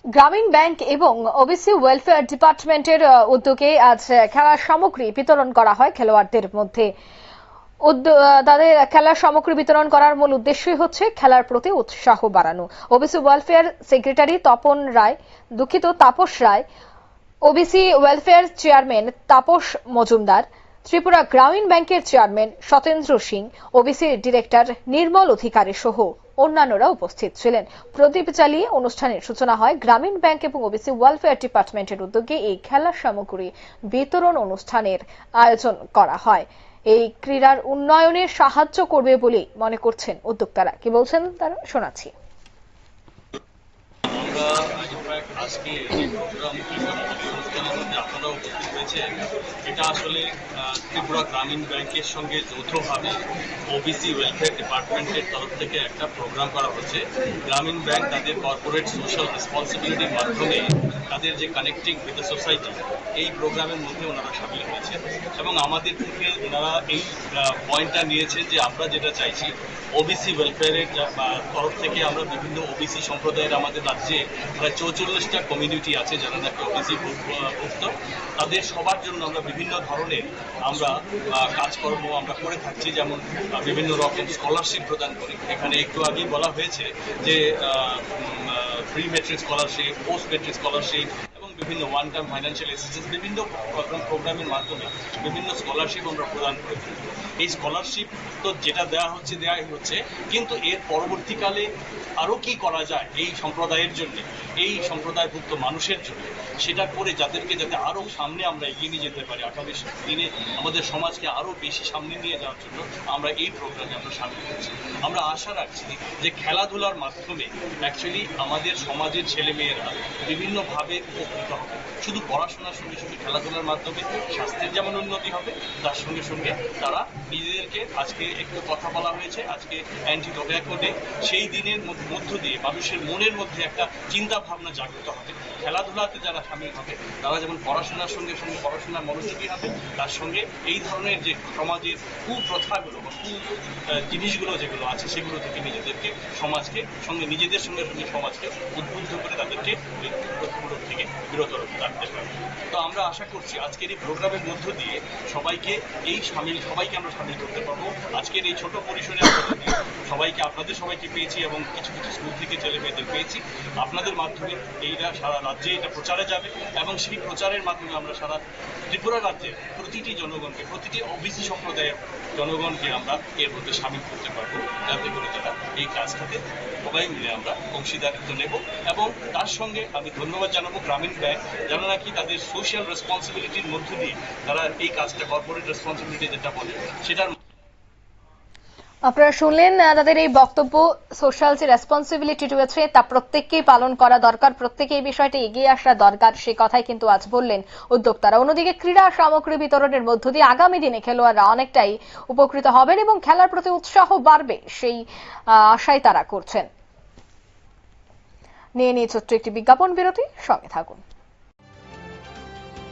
গ্রামীণ ব্যাংক এবং OBC welfare ডিপার্টমেন্টের উদ্যোগে আজ খেলার সামগ্রী বিতরণ করা হয় খেলোয়াড়দের মধ্যে। তাদের খেলার সামগ্রী বিতরণ করার মূল উদ্দেশ্যই হচ্ছে খেলার প্রতি উৎসাহ বাড়ানো। OBC welfare secretary Tapas Roy, OBC welfare chairman Tapas Majumdar, Tripura Gramin ব্যাংকের chairman Satendra Singh, OBC director Nirmal Adhikari সহ অন্যান্যরা উপস্থিত ছিলেন। প্রদীপ জ্বালিয়ে অনুষ্ঠানের সূচনা হয়। গ্রামীণ ব্যাংক এবং ওবিসি ওয়েলফেয়ার ডিপার্টমেন্টের উদ্যোগে এই খেলার সামগ্রী বিতরণ অনুষ্ঠানের আয়োজন করা হয়। এই ক্রীড়ার উন্নয়নে সাহায্য করবে বলে মনে করছেন উদ্যোক্তারা। কি বলছেন তারা শোনাচ্ছি। আজকে যে প্রোগ্রাম অনুষ্ঠানের মধ্যে আপনারা উপস্থিত হয়েছেন, এটা আসলে ত্রিপুরা গ্রামীণ ব্যাংকের সঙ্গে যৌথভাবে ওবিসি ওয়েলফেয়ার ডিপার্টমেন্টের তরফ থেকে একটা প্রোগ্রাম করা হচ্ছে। গ্রামীণ ব্যাংক তাদের কর্পোরেট সোশ্যাল রেসপন্সিবিলিটির মাধ্যমে তাদের যে কানেক্টিং উইথ দ্য সোসাইটি, এই প্রোগ্রামের মধ্যে ওনারা সামিল হয়েছে এবং আমাদের থেকে ওনারা এই পয়েন্টটা নিয়েছেন যে আমরা যেটা চাইছি ওবিসি ওয়েলফেয়ারের তরফ থেকে আমরা বিভিন্ন ওবিসি সম্প্রদায়ের আমাদের রাজ্যে প্রায় 44টা কমিউনিটি আছে যারা নাকি ওবিসি ভুক্ত, তাদের সবার জন্য আমরা বিভিন্ন ধরনের আমরা কাজকর্ম আমরা করে থাকছি। যেমন বিভিন্ন রকম স্কলারশিপ প্রদান করি। এখানে একটু আগেই বলা হয়েছে যে pre metric scholarship, post metric scholarship এবং বিভিন্ন ওয়ান টাইম ফাইন্যান্সিয়াল অ্যাসিস্ট্যান্স, বিভিন্ন প্রোগ্রামের মাধ্যমে বিভিন্ন স্কলারশিপ আমরা প্রদান করে থাকি। এই স্কলারশিপ তো যেটা দেওয়া হচ্ছে, কিন্তু এর পরবর্তীকালে আরও কি করা যায় এই সম্প্রদায়ের জন্য, এই সম্প্রদায়ভুক্ত মানুষের জন্য, সেটা করে যাদেরকে যাতে আরও সামনে আমরা এগিয়ে নিয়ে যেতে পারি, আগামী দিনে আমাদের সমাজকে আরও বেশি সামনে নিয়ে যাওয়ার জন্য আমরা এই প্রোগ্রামে আমরা সামিল করছি। আমরা আশা রাখছি যে খেলাধুলার মাধ্যমে অ্যাকচুয়ালি আমাদের সমাজের ছেলেমেয়েরা বিভিন্নভাবে উপকৃত হবে। শুধু পড়াশোনার সঙ্গে সঙ্গে খেলাধুলার মাধ্যমে স্বাস্থ্যের যেমন উন্নতি হবে, তার সঙ্গে সঙ্গে তারা নিজেদেরকে, আজকে একটু কথা বলা হয়েছে আজকে অ্যান্টি টোব্যাকো ডে, সেই দিনের মধ্য দিয়ে মানুষের মনের মধ্যে একটা চিন্তা ভাবনা জাগ্রত হবে। খেলাধুলাতে যারা সামিল হবে তারা যেমন পড়াশোনার সঙ্গে সঙ্গে পড়াশোনার মনোযোগী হবে, তার সঙ্গে এই ধরনের যে সমাজের কুপ্রথাগুলো বা জিনিসগুলো যেগুলো আছে সেগুলো থেকে নিজেদেরকে সমাজকে সঙ্গে নিজেদের সঙ্গে সঙ্গে সমাজকে উদ্বুদ্ধ করে তাদেরকে ওই কুপ্রথাগুলো থেকে বিরত রাখতে পারবে। তো আমরা আশা করছি আজকের এই প্রোগ্রামের মধ্য দিয়ে সবাইকে আমরা সামিল করতে পারবো। আজকের এই ছোট পরিসরে আমরা যদি আপনাদের সবাইকে পেয়েছি এবং কিছু কিছু স্কুল থেকে ছেলে মেয়েদের পেয়েছি, আপনাদের মাধ্যমে এইটা সারা রাজ্যে এটা প্রচারে যাবে এবং সেই প্রচারের মাধ্যমে আমরা সারা ত্রিপুরা রাজ্যের প্রতিটি জনগণকে, প্রতিটি ওবিসি সম্প্রদায়ের জনগণকে আমরা এর মধ্যে সামিল করতে পারবো, যাতে করে তারা এই কাজটাতে সবাই মিলে আমরা অংশীদারিত্ব নেব। এবং তার সঙ্গে আমি ধন্যবাদ জানাবো গ্রামীণ ব্যাংক, যারা নাকি তাদের সোশ্যাল রেসপন্সিবিলিটির মধ্য দিয়ে তারা এই কাজটা, কর্পোরেট রেসপন্সিবিলিটি যেটা বলে সেটার। আপনারা শুনলেন তাদের এই বক্তব্য। সোশ্যাল যে রেসপন্সিবিলিটি রয়েছে তা প্রত্যেককেই পালন করা দরকার, প্রত্যেকে এই বিষয়টি এগিয়ে আসা দরকার, সে কথাই কিন্তু আজ বললেন উদ্যোক্তারা। অন্যদিকে ক্রীড়া সামগ্রী বিতরণের মধ্য দিয়ে আগামী দিনে খেলোয়াড়রা অনেকটাই উপকৃত হবেন এবং খেলার প্রতি উৎসাহ বাড়বে, সেই আশাই তারা করছেন। নিয়ে ছোট্ট একটি বিজ্ঞাপন বিরতি, সঙ্গে থাকুন।